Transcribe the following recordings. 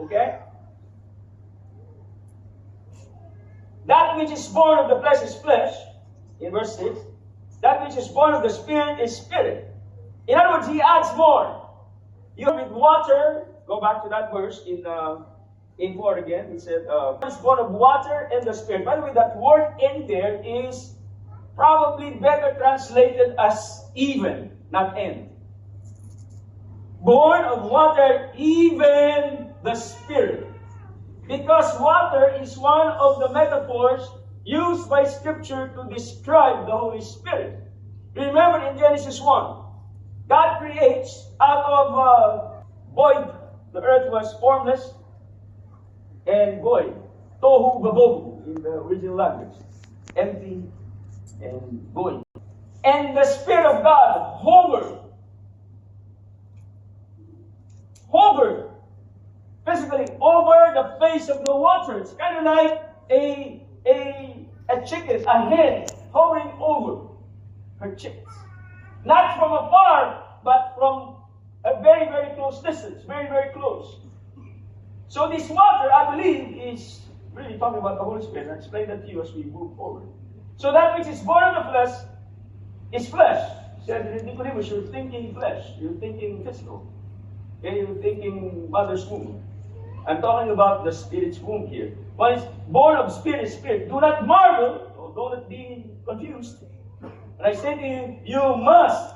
Okay? That which is born of the flesh is flesh, in verse 6. That which is born of the Spirit is spirit. In other words, he adds more. You with water, go back to that verse in 4 again. He said, it's born of water and the Spirit. By the way, that word in there is probably better translated as even, not end. Born of water, even the Spirit. Because water is one of the metaphors used by Scripture to describe the Holy Spirit. Remember in Genesis 1, God creates out of void. The earth was formless and void. Tohu vabohu in the original language. Empty and void. And the Spirit of God hovered physically over the face of the water. It's kind of like a chicken, a hen hovering over her chicks. Not from afar, but from a very, very close distance. Very, very close. So this water, I believe, is really talking about the Holy Spirit. I'll explain that to you as we move forward. So that which is born of the flesh is flesh. Said Nicodemus, you're thinking flesh. You're thinking physical. Okay, you're thinking mother's womb. I'm talking about the Spirit's womb here. What is born of Spirit is Spirit. Do not marvel, or do not be confused. And I say to you, you must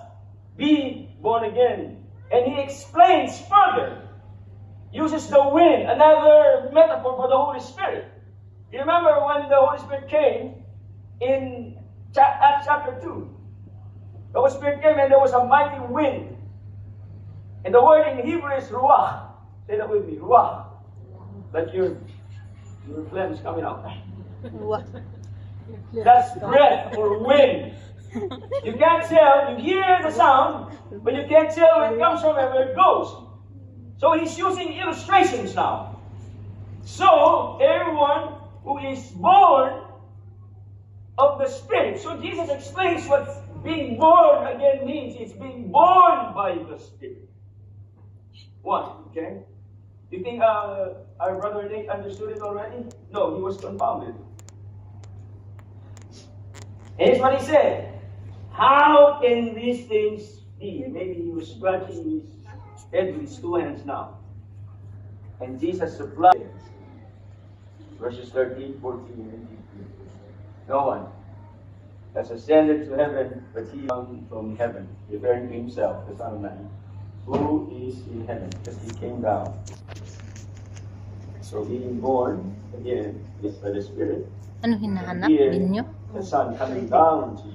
be born again. And he explains further. Uses the wind, another metaphor for the Holy Spirit. You remember when the Holy Spirit came in Acts chapter 2. The Holy Spirit came and there was a mighty wind. And the word in Hebrew is ruach. Say that with me, ruach. Like your phlegm is coming out. That's breath or wind. You can't tell, you hear the sound, but you can't tell where it comes from and where it goes. So he's using illustrations now. So everyone who is born of the Spirit. So Jesus explains what being born again means. It's being born by the Spirit. One, okay? Do you think our brother Nate understood it already? No, he was confounded. And here's what he said. How can these things be? Maybe he was scratching his head with his two hands now. And Jesus supplied verses 13, 14, and 15. No one has ascended to heaven, but he came from heaven, referring to himself, the Son of Man, who is in heaven, because he came down. So being born again is by the Spirit. Ano hinahanap din nyo? The Son coming down to you.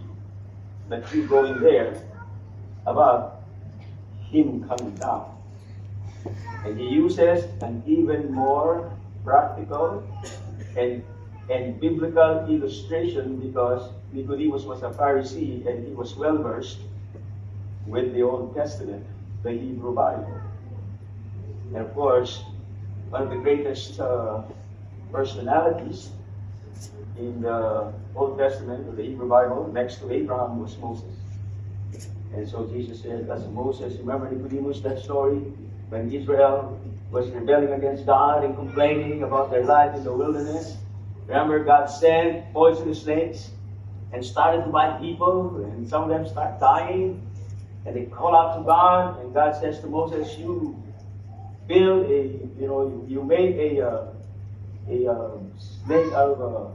But you going there above him coming down. And he uses an even more practical and biblical illustration because Nicodemus was a Pharisee and he was well versed with the Old Testament, the Hebrew Bible. And of course, one of the greatest personalities in the Old Testament, or the Hebrew Bible, next to Abraham was Moses. And so Jesus said, as Moses, remember Nicodemus, that story? When Israel was rebelling against God and complaining about their life in the wilderness. Remember, God sent poisonous snakes and started to bite people, and some of them start dying. And they call out to God, and God says to Moses, you build you made a snake out of a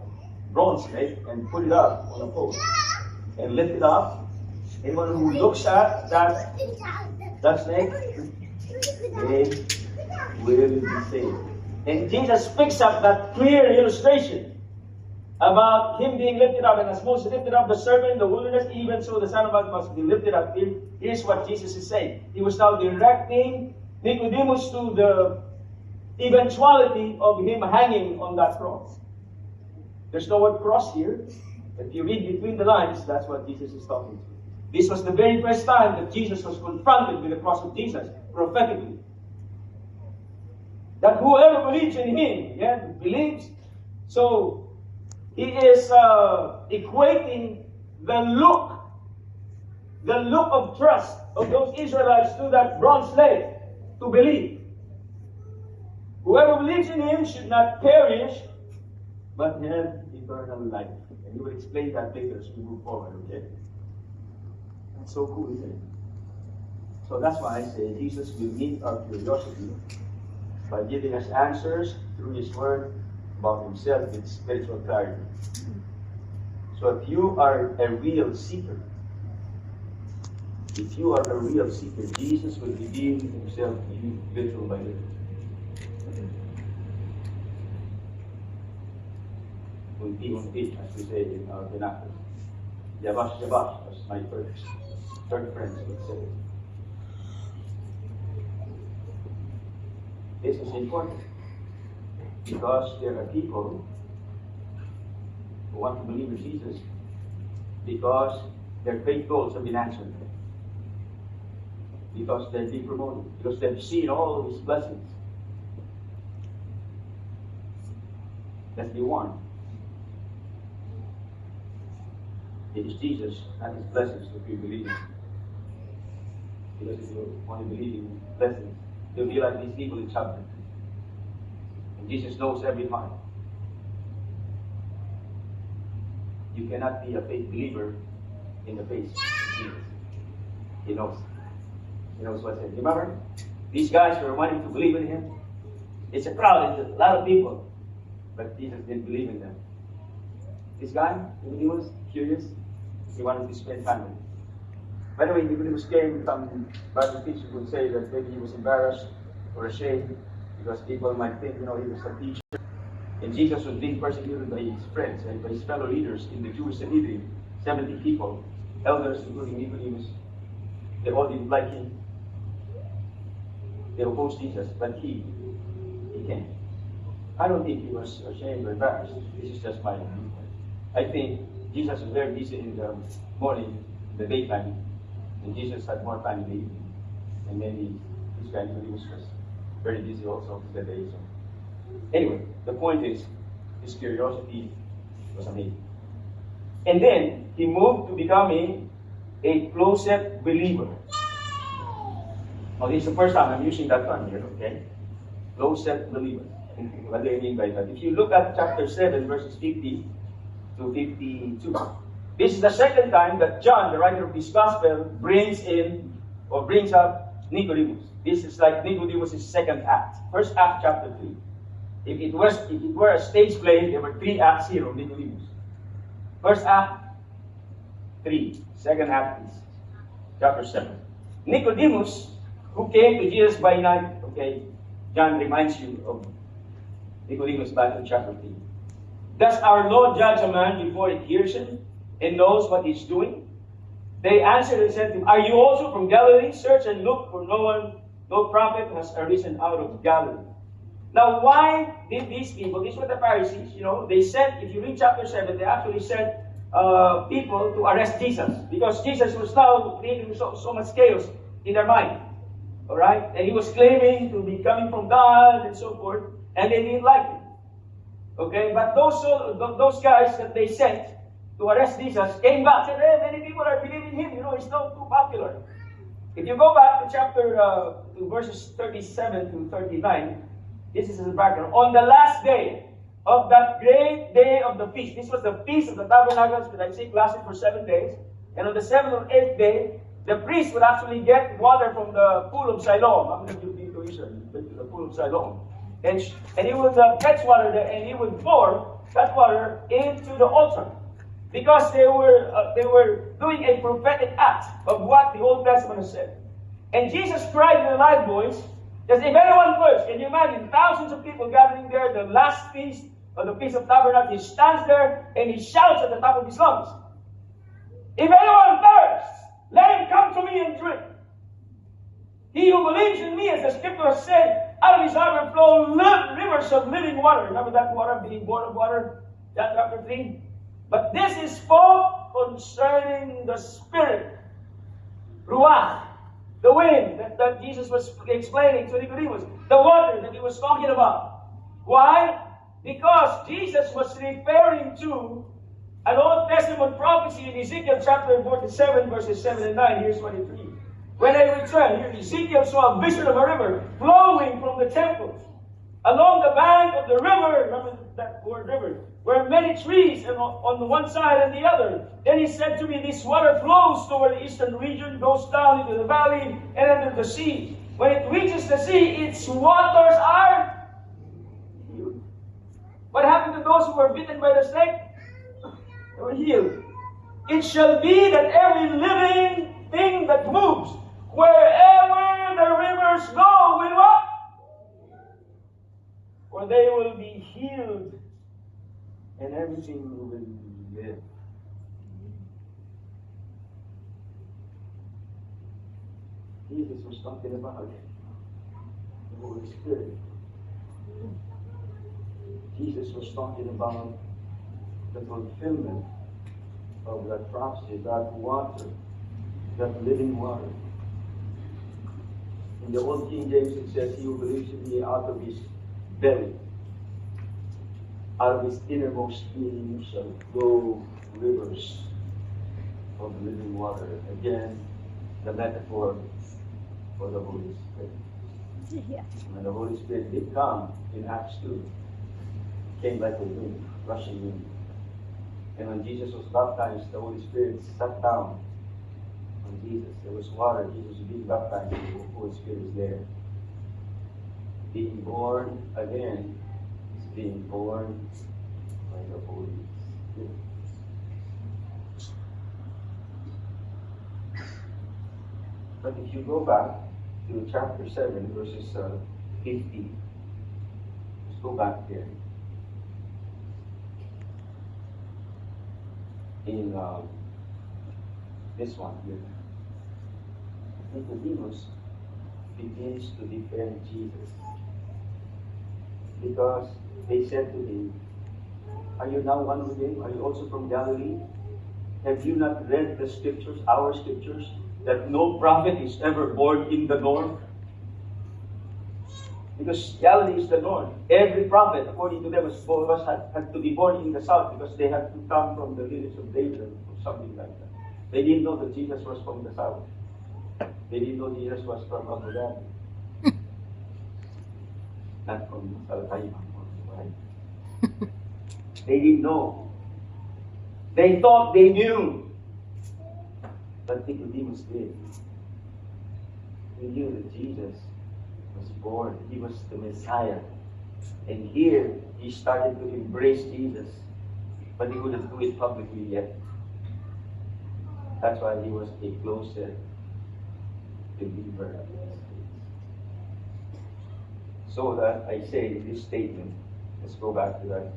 bronze snake and put it up on a post and lift it up. Anyone who looks at that snake, they will be saved. And Jesus picks up that clear illustration about him being lifted up. And as Moses lifted up the serpent in the wilderness, even so the Son of Man must be lifted up. Here's what Jesus is saying. He was now directing Nicodemus to the eventuality of him hanging on that cross. There's no word cross here. If you read between the lines, that's what Jesus is talking to. This was the very first time that Jesus was confronted with the cross of Jesus, prophetically. That whoever believes in him, believes. So, he is equating the look of trust of those Israelites to that bronze slave to believe. Whoever whoever believes in him should not perish, but have eternal life. And he will explain that later as we move forward, okay? That's so cool, isn't it? So that's why I say Jesus will meet our curiosity by giving us answers through his word about himself with spiritual clarity. So if you are a real seeker, Jesus will reveal himself to you little by little. Unti-unti, as we say in our vernacular. Yabash, as my third friends would say. This is important because there are people who want to believe in Jesus because their faith goals have been answered, because they've been promoted, because they've seen all his blessings. Let's be warned. It is Jesus and his blessings that we believe in. Because if you only believe in blessings, you'll be like these people in chapter 3. And Jesus knows every heart. You cannot be a faith believer in the face of Jesus. He knows. He knows what's in. Remember? These guys were wanting to believe in him. It's a crowd, it's a lot of people. But Jesus didn't believe in them. This guy, he was curious. He wanted to spend time with him. By the way, Nicodemus came, some Bible teachers would say that maybe he was embarrassed or ashamed because people might think, he was a teacher. And Jesus was being persecuted by his friends and by his fellow leaders in the Jewish Sanhedrin, 70 people, elders, including Nicodemus. They all didn't like him. They opposed Jesus, but he came. I don't think he was ashamed or embarrassed. This is just my viewpoint. I think Jesus was very busy in the morning, the daytime, and Jesus had more time in the evening. And maybe this guy Nicodemus was very busy also the day. So. Anyway, the point is, his curiosity was amazing. And then he moved to becoming a closet believer. Now, this is the first time I'm using that term here, okay? Closet believer. What do I mean by that? If you look at chapter 7, verses 50 to 52, this is the second time that John, the writer of this gospel, brings up Nicodemus. This is like Nicodemus' second act. First act, chapter 3. If it were a stage play, there were 3 acts here of Nicodemus. First act, 3. Second act is chapter 7. Nicodemus, who came to Jesus by night, okay, John reminds you of Nicodemus back in chapter 3. Does our Lord judge a man before he hears him and knows what he's doing? They answered and said to him, Are you also from Galilee? Search and look, for no prophet has arisen out of Galilee. Now, why did these people, these were the Pharisees, they sent, if you read chapter 7, they actually sent people to arrest Jesus, because Jesus was now creating so much chaos in their mind. All right? And he was claiming to be coming from God and so forth, and they didn't like it. Okay? But those guys that they sent to arrest Jesus came back and said, hey, many people are believing him. He's not too popular. If you go back to to verses 37 to 39, this is the background. On the last day of that great day of the feast, this was the Feast of the Tabernacles, that I think lasted for 7 days. And on the 7th or 8th day, the priest would actually get water from the pool of Siloam. I'm going to be to Israel, to the pool of Siloam. And he would fetch water there, and he would pour that water into the altar. Because they were doing a prophetic act of what the Old Testament has said. And Jesus cried in a loud voice, just if anyone thirsts, can you imagine thousands of people gathering there, the last feast of the Feast of Tabernacles, he stands there and he shouts at the top of his lungs, if anyone thirsts, let him come to me and drink. He who believes in me, as the scripture has said, out of his heart will flow rivers of living water. Remember that water being born of water? That chapter 3. But this is spoke concerning the Spirit, Ruach, the wind that Jesus was explaining to Nicodemus, the water that he was talking about. Why? Because Jesus was referring to an Old Testament prophecy in Ezekiel chapter 47, verses 7 and 9. Here's what it reads. When I returned, here Ezekiel saw a vision of a river flowing from the temple along the the river, remember that word river, were many trees on the one side and the other. Then he said to me, this water flows toward the eastern region, goes down into the valley, and into the sea. When it reaches the sea, its waters are healed. What happened to those who were bitten by the snake? They were healed. It shall be that every living thing that moves, wherever the rivers go, will what? For they will be healed, and everything will live. Jesus was talking about the Holy Spirit. Jesus was talking about the fulfillment of that prophecy, that water, that living water. In the Old King James it says, he who believes in me, out of his belly, out of his innermost being shall flow rivers of living water. Again, the metaphor for the Holy Spirit. Yeah. When the Holy Spirit did come in Acts 2, came like a wind, rushing wind. And when Jesus was baptized, the Holy Spirit sat down on Jesus. There was water. Jesus was being baptized, and the Holy Spirit was there. Being born again is being born by the Holy Spirit. But if you go back to chapter 7, verses 50, let's go back there. In this one here, Nicodemus begins to defend Jesus because they said to him, are you now one with him? Are you also from Galilee? Have you not read the scriptures, our scriptures, that no prophet is ever born in the north? Because Galilee is the north. Every prophet, according to them, had to be born in the south because they had to come from the village of David or something like that. They didn't know that Jesus was from the south. They didn't know Jesus was from Abu Dhabi. Not from Al-Qaeda. They didn't know. They thought they knew. But Nicodemus did. He knew that Jesus was born. He was the Messiah. And here, he started to embrace Jesus. But he couldn't do it publicly yet. That's why he was a closer believer. So that I say this statement, let's go back to that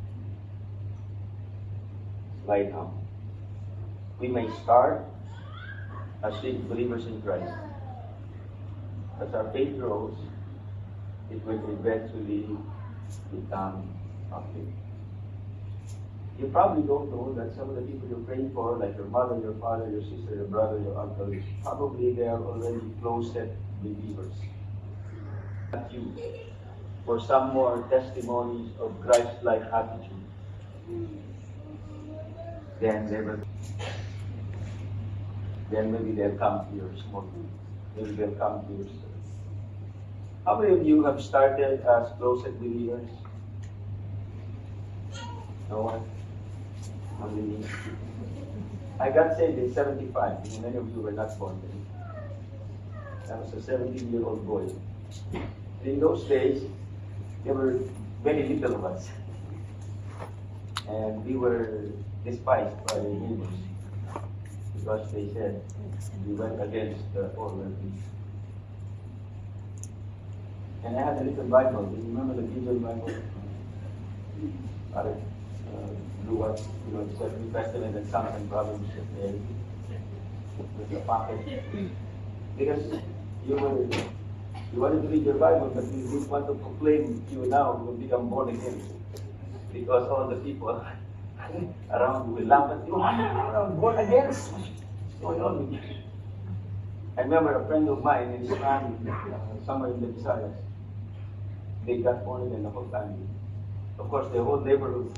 slide now. We may start as believers in Christ. As our faith grows, it will eventually become a faith. You probably don't know that some of the people you're praying for, like your mother, your father, your sister, your brother, your uncle, probably they are already close-set believers. Not you. For some more testimonies of Christ-like attitude, then maybe they'll come to your small group. Maybe they'll come to your service. How many of you have started as close-set believers? No one? Only me. I got saved in 75. Many of you were not born then. I was a 17-year-old boy. In those days, there were very little of us. And we were despised by the neighbors because they said we went against the order. And I had a little Bible. Do you remember the Gideon Bible? Blue one, it said New Testament and Psalms and Proverbs with the pocket. Because you wanted to read your Bible, but you didn't want to proclaim you now will become born again. Because all the people around you will laugh at you. I'm born again. What's going on with you? I remember a friend of mine in his family, somewhere in the Visayas, they got born again, the whole family. Of course, the whole neighborhood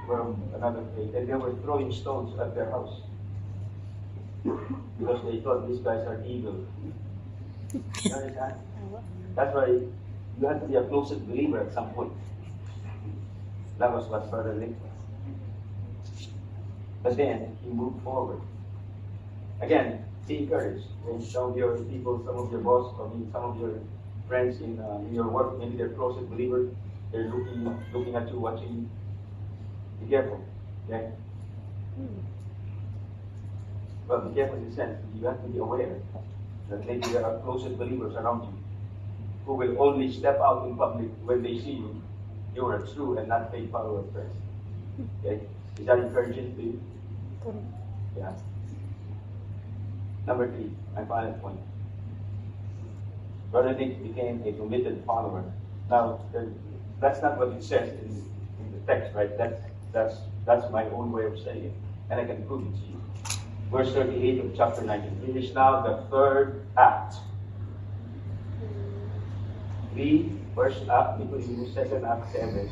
were another faith, and they were throwing stones at their house because they thought these guys are evil. You understand? That's why you have to be a close believer at some point. That was what Brother Nick was. But then he moved forward. Again, be encouraged. And some of your people, some of your boss, some of your friends in your work, maybe they're closest believers, they're looking at you, watching you. Be careful. Okay? Well, be careful in the sense you have to be aware that maybe there are closest believers around you who will only step out in public when they see you are true and not fake follower of Christ. Okay? Is that encouraging to you? Yeah. Number 3, my final point. Brother Nick became a committed follower. Now, that's not what it says in the text, right? That's my own way of saying it, and I can prove it to you. Verse 38 of chapter 19. It is now the third act. 3, first act, Nicodemus, second act, 7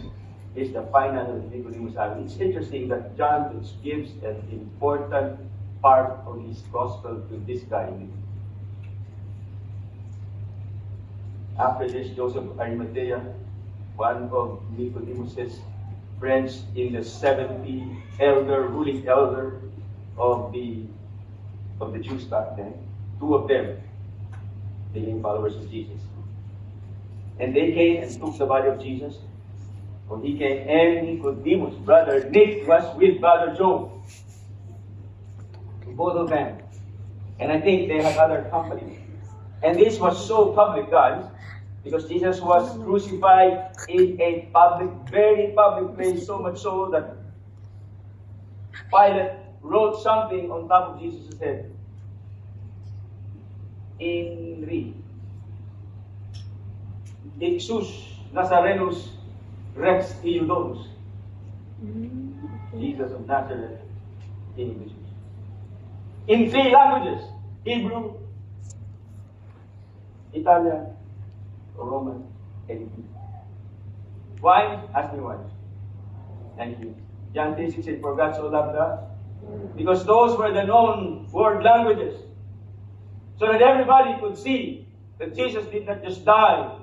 is the final Nicodemus act. It's interesting that John gives an important part of his gospel to this guy. After this, Joseph of Arimathea, one of Nicodemus's friends in the 70 ruling elder of the Jews back then, 2 of them became followers of Jesus. And they came and took the body of Jesus. When he came, and Nicodemus, Brother Nick, was with Brother Joe. Both of them. And I think they had other company. And this was so public, guys, because Jesus was crucified in a public, very public place, so much so that Pilate wrote something on top of Jesus' head. In Greek. Ixus Nazarenus Rex Theodorus. Jesus of Nazareth, King of the Jews. In 3 languages: Hebrew, Italian, Roman, and Greek. Why? Ask me why. Thank you. John 3:6 said, "For God so loved us," because those were the known world languages, so that everybody could see that Jesus did not just die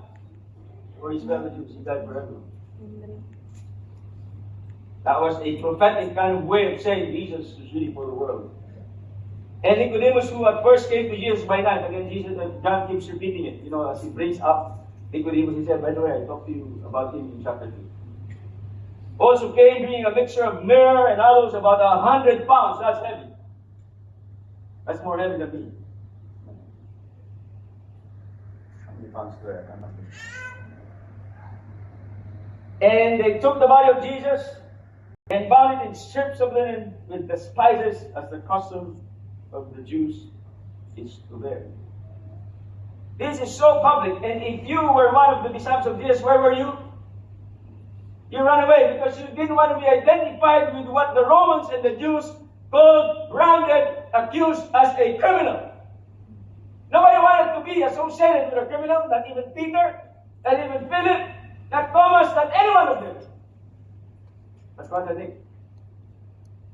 for his fellow Jews; he died for everyone. That was a prophetic kind of way of saying Jesus is really for the world. And Nicodemus, who at first came to Jesus by night, again, John keeps repeating it, as he brings up Nicodemus, he said, by the way, I talked to you about him in chapter 2. Also came bringing a mixture of myrrh and aloes, about 100 pounds. That's heavy. That's more heavy than me. How many pounds do I have? And they took the body of Jesus and bound it in strips of linen with the spices, as the custom of the Jews is to bear. This is so public, and if you were one of the disciples of Jesus, where were you? You ran away because you didn't want to be identified with what the Romans and the Jews called, branded, accused as a criminal. Nobody wanted to be associated with a criminal, not even Peter, not even Philip, not Thomas, not any one of them. That's what I think.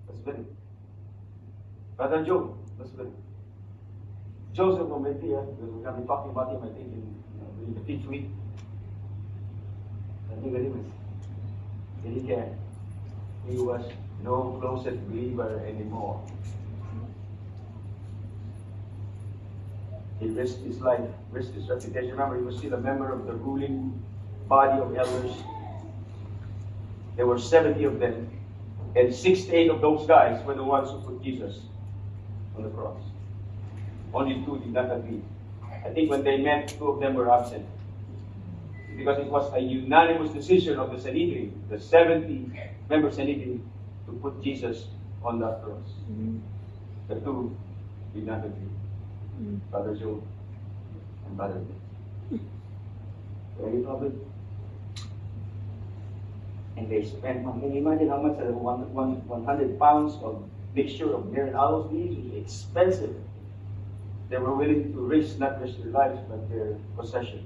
That's Philip. Brother Joe, that's Philip. Joseph of Arimathea, we're going to be talking about him, I think, in the 5th week. And Nicodemus, did he care? He was no closet believer anymore. He risked his life, risked his reputation. Remember, he was still a member of the ruling body of elders. There were 70 of them, and 68 of those guys were the ones who put Jesus on the cross. Only 2 did not agree. I think when they met, 2 of them were absent. Because it was a unanimous decision of the Sanhedrin, the 70-member Sanhedrin, to put Jesus on that cross. The 2 did not agree. Brother Joe and Brother Nick. Very public. And they spent, can you imagine how much? 100 pounds of mixture of myrrh and aloes. These were expensive. They were willing to risk not just their lives, but their possession.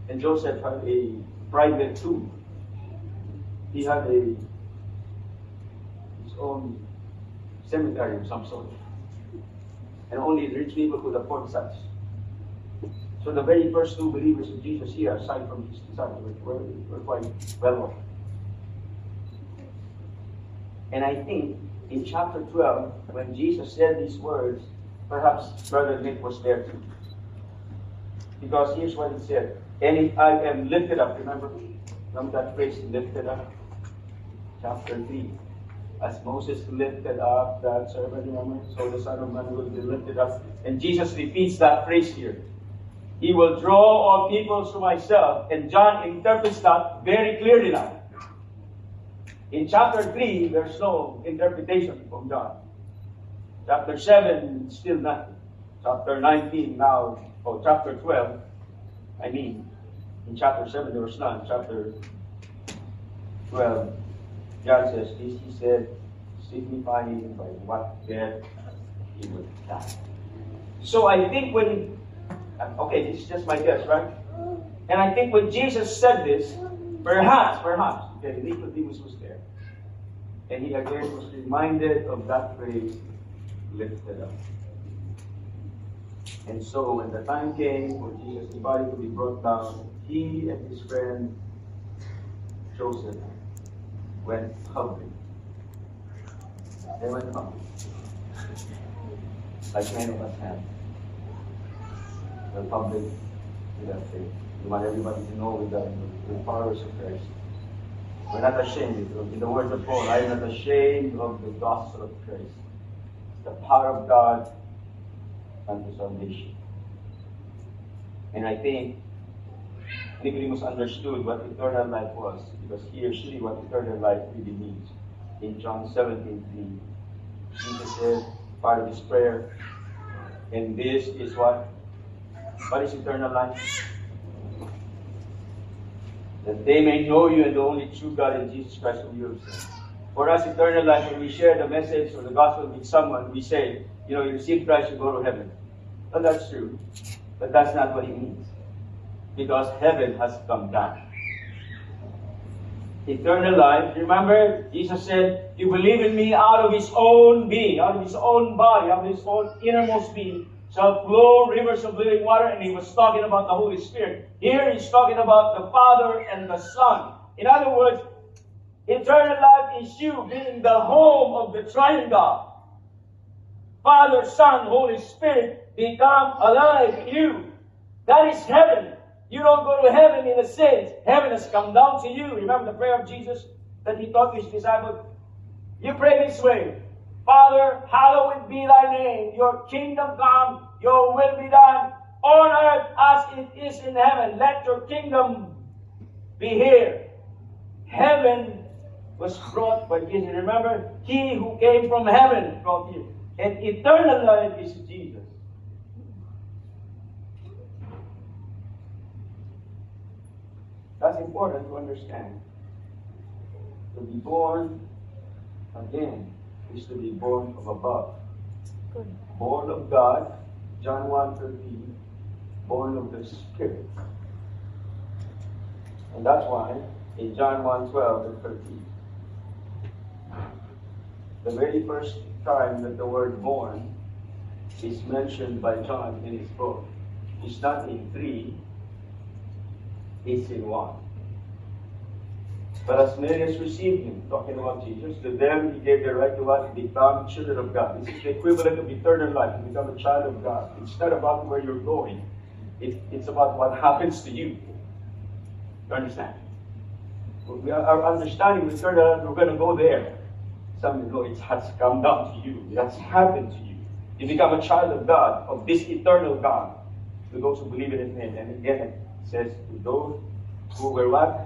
And Joseph had a private tomb. He had his own cemetery of some sort. And only rich people could afford such. So the very first 2 believers of Jesus here, aside from his disciples, were quite well off. And I think in chapter 12, when Jesus said these words, perhaps Brother Nick was there too. Because here's what he said. And if I am lifted up, remember that phrase, lifted up? Chapter 3. As Moses lifted up that servant, remember? So the Son of Man will be lifted up. And Jesus repeats that phrase here. He will draw all peoples to myself. And John interprets that very clearly now. In chapter 3, there's no interpretation from John. Chapter 7, still nothing. Chapter 19 now, chapter 12, in chapter 7 there was none. Chapter 12, God says this, he said, signifying by what death he would die. So I think when, okay, this is just my guess, right? And I think when Jesus said this, perhaps, okay, Nicodemus was there. And he again was reminded of that phrase, lifted up. And so when the time came for Jesus' body to be brought down, he and his friend Joseph went public. They went public. Like many of us have. The public with their faith. We want everybody to know with the powers of Christ. We're not ashamed. In the words of Paul, I am not ashamed of the gospel of Christ. The power of God unto salvation. And I think Nicodemus understood what eternal life was, because he or she what eternal life really means. In John 17:3, Jesus said, part of his prayer, and this is what? What is eternal life? That they may know you and the only true God and Jesus Christ whom you have sent. For us, eternal life, when we share the message or the gospel with someone, we say, you receive Christ, you go to heaven. Well, that's true. But that's not what it means. Because heaven has come down. Eternal life, remember, Jesus said, you believe in me, out of his own being, out of his own body, out of his own innermost being, shall flow rivers of living water. And he was talking about the Holy Spirit. Here he's talking about the Father and the Son. In other words, eternal life is you being the home of the Triune God. Father, Son, Holy Spirit become alive in you. That is heaven. You don't go to heaven in a sense. Heaven has come down to you. Remember the prayer of Jesus that he taught his disciples? You pray this way. Father, hallowed be thy name. Your kingdom come. Your will be done on earth as it is in heaven. Let your kingdom be here. Heaven was brought by Jesus. Remember, he who came from heaven brought you. And eternal life is Jesus. That's important to understand. To be born again is to be born from above. Good. Born of God, John 1:13, born of the Spirit. And that's why in John 1:12 and 13, the very first time that the word born is mentioned by John in his book, it's not in 3, it's in 1. But as many as received him, talking about Jesus, to them he gave the right to what? Become children of God. This is the equivalent of eternal life, to become a child of God. It's not about where you're going. It's about what happens to you. You understand? Our understanding of eternal life, we're going to go there. Some know it has come down to you. It has happened to you. You become a child of God, of this eternal God, to those who believe in him. And again, it says, to those who were what?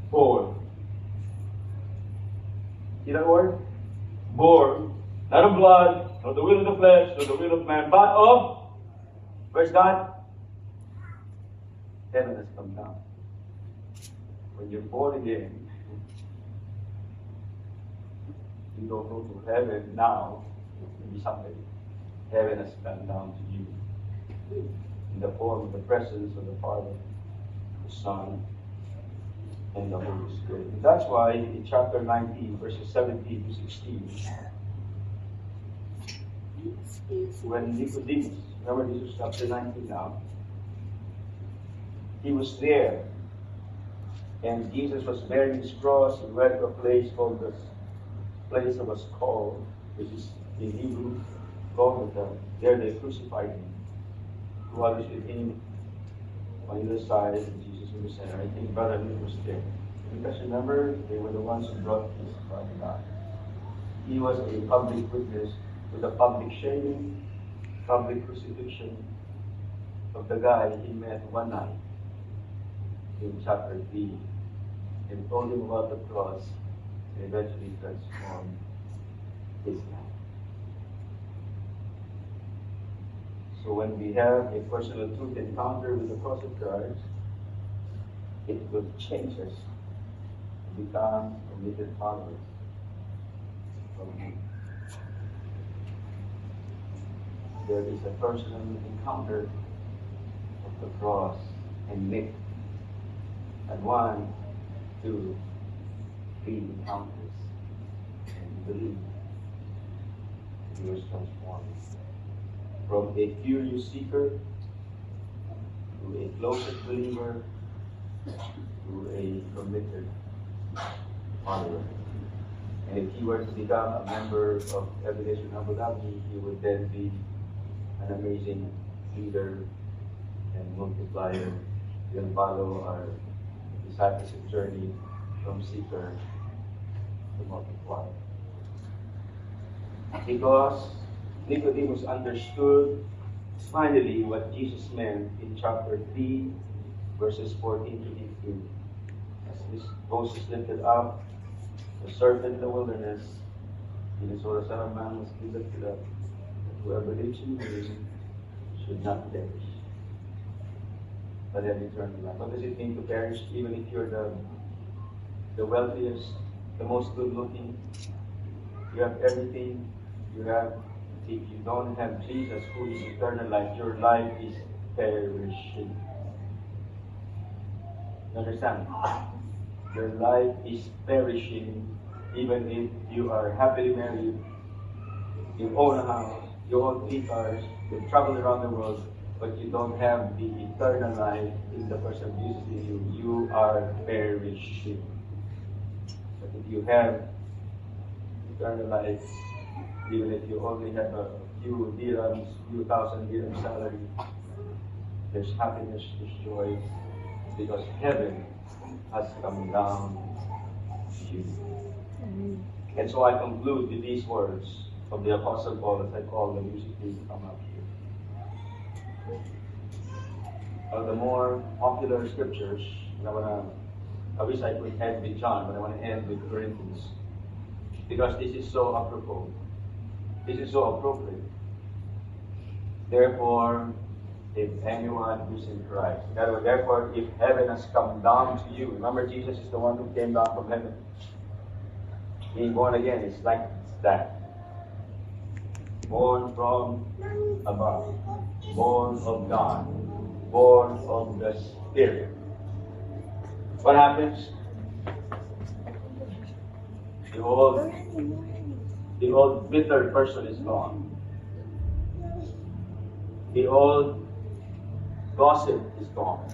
Born. See that word? Born. Not of blood, nor the will of the flesh, nor the will of man, but of, where's God? Heaven has come down. When you're born again, you don't go to heaven now to be somebody. Heaven has come down to you in the form of the presence of the Father, the Son, and the Holy Spirit. And that's why in chapter 19, verses 17 to 16, when Nicodemus, remember this was chapter 19 now, he was there, and Jesus was bearing his cross and went to a place called the place was called, which is in Hebrew, Golgotha. There they crucified him. Two others with him on either side, and Jesus in the center. I think Brother Luke was there. Because remember, they were the ones who brought his body down. He was a public witness to the public shaming, public crucifixion of the guy he met one night in chapter 3 and told him about the cross and eventually transformed his life. So when we have a personal truth encounter with the cross of Christ, it will change us to become committed followers of Him. There is a personal encounter of the cross and Nick. And 1, 2, 3 encounters. And believe He was transformed from a curious seeker to a closet believer to a committed follower. And if he were to become a member of Evolution Abu Dhabi, he would then be an amazing leader and multiplier. He'll follow our discipleship journey from seeker to multiplier. Because Nicodemus understood finally what Jesus meant in chapter 3, verses 14 to 18. As Moses lifted up the serpent in the wilderness, even so the Son of Man must be lifted up, that whoever believes in Him should not perish, but have eternal life. What does it mean to perish? Even if you're the wealthiest, the most good-looking, you have everything, if you don't have Jesus, who is eternal life, your life is perishing. You understand? Your life is perishing, even if you are happily married, you own a house, you own 3 cars, you've traveled around the world, but you don't have the eternal life in the person of Jesus in you. You are perishing. But if you have eternal life, even if you only have a few dirhams, few thousand dirham salary, there's happiness, there's joy, because heaven has come down to you. And so I conclude with these words of the Apostle Paul, as I call the music team to come up here. The more popular scriptures, and I wish I could end with John, but I want to end with Corinthians, because this is so apropos. This is so appropriate. Therefore, if anyone who's in Christ, therefore, if heaven has come down to you, remember Jesus is the one who came down from heaven. Being born again is like that. Born from above, born of God, born of the Spirit. What happens? The old bitter person is gone. The old gossip is gone.